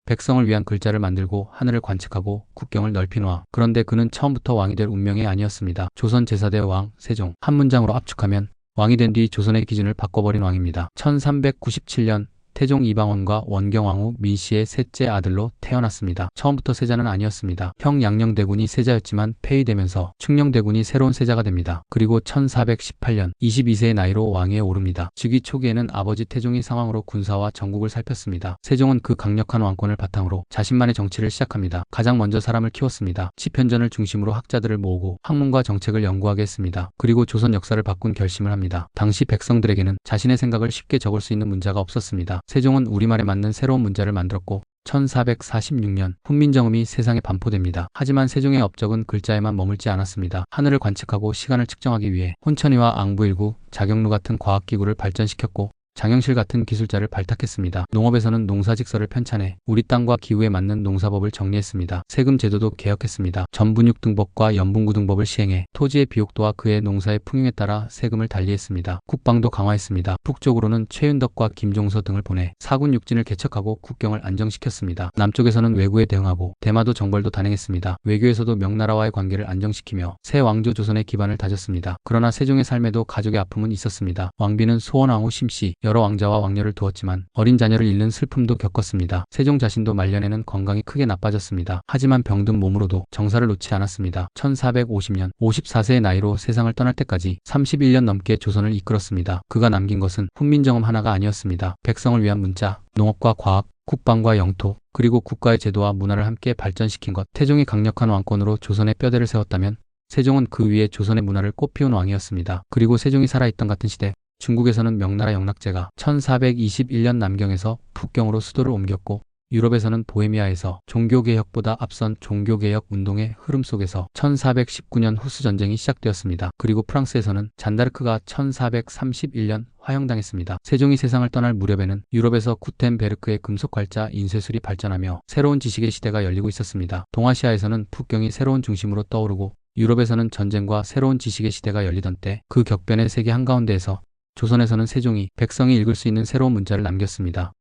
백성을 위한 글자를 만들고 하늘을 관측하고 국경을 넓히노아. 그런데 그는 처음부터 왕이 될 운명이 아니었습니다. 조선 제4대 왕 세종. 한 문장으로 압축하면 왕이 된 뒤 조선의 기준을 바꿔버린 왕입니다. 1397년 태종 이방원과 원경왕후 민씨의 셋째 아들로 태어났습니다. 처음부터 세자는 아니었습니다. 형 양녕대군이 세자였지만 폐위되면서 충녕대군이 새로운 세자가 됩니다. 그리고 1418년 22세의 나이로 왕위에 오릅니다. 즉위 초기에는 아버지 태종이 상황으로 군사와 전국을 살폈습니다. 세종은 그 강력한 왕권을 바탕으로 자신만의 정치를 시작합니다. 가장 먼저 사람을 키웠습니다. 치편전을 중심으로 학자들을 모으고 학문과 정책을 연구하게 했습니다. 그리고 조선 역사를 바꾼 결심을 합니다. 당시 백성들에게는 자신의 생각을 쉽게 적을 수 있는 문자가 없었습니다. 세종은 우리말에 맞는 새로운 문자를 만들었고 1446년 훈민정음이 세상에 반포됩니다. 하지만 세종의 업적은 글자에만 머물지 않았습니다. 하늘을 관측하고 시간을 측정하기 위해 혼천이와 앙부일구, 자경루 같은 과학기구를 발전시켰고 장영실 같은 기술자를 발탁했습니다. 농업에서는 농사직설을 편찬해 우리 땅과 기후에 맞는 농사법을 정리했습니다. 세금 제도도 개혁했습니다. 전분육등법과 연분구등법을 시행해 토지의 비옥도와 그의 농사의 풍요에 따라 세금을 달리했습니다. 국방도 강화했습니다. 북쪽으로는 최윤덕과 김종서 등을 보내 사군 육진을 개척하고 국경을 안정시켰습니다. 남쪽에서는 왜구에 대응하고 대마도 정벌도 단행했습니다. 외교에서도 명나라와의 관계를 안정시키며 새 왕조 조선의 기반을 다졌습니다. 그러나 세종의 삶에도 가족의 아픔은 있었습니다. 왕비는 소원왕후 심씨, 여러 왕자와 왕녀를 두었지만 어린 자녀를 잃는 슬픔도 겪었습니다. 세종 자신도 말년에는 건강이 크게 나빠졌습니다. 하지만 병든 몸으로도 정사를 놓지 않았습니다. 1450년 54세의 나이로 세상을 떠날 때까지 31년 넘게 조선을 이끌었습니다. 그가 남긴 것은 훈민정음 하나가 아니었습니다. 백성을 위한 문자, 농업과 과학, 국방과 영토, 그리고 국가의 제도와 문화를 함께 발전시킨 것. 태종이 강력한 왕권으로 조선의 뼈대를 세웠다면 세종은 그 위에 조선의 문화를 꽃피운 왕이었습니다. 그리고 세종이 살아있던 같은 시대, 중국에서는 명나라 영락제가 1421년 남경에서 북경으로 수도를 옮겼고 유럽에서는 보헤미아에서 종교개혁보다 앞선 종교개혁 운동의 흐름 속에서 1419년 후스전쟁이 시작되었습니다. 그리고 프랑스에서는 잔다르크가 1431년 화형당했습니다. 세종이 세상을 떠날 무렵에는 유럽에서 구텐베르크의 금속활자 인쇄술이 발전하며 새로운 지식의 시대가 열리고 있었습니다. 동아시아에서는 북경이 새로운 중심으로 떠오르고 유럽에서는 전쟁과 새로운 지식의 시대가 열리던 때 그 격변의 세계 한가운데에서 조선에서는 세종이 백성이 읽을 수 있는 새로운 문자를 남겼습니다.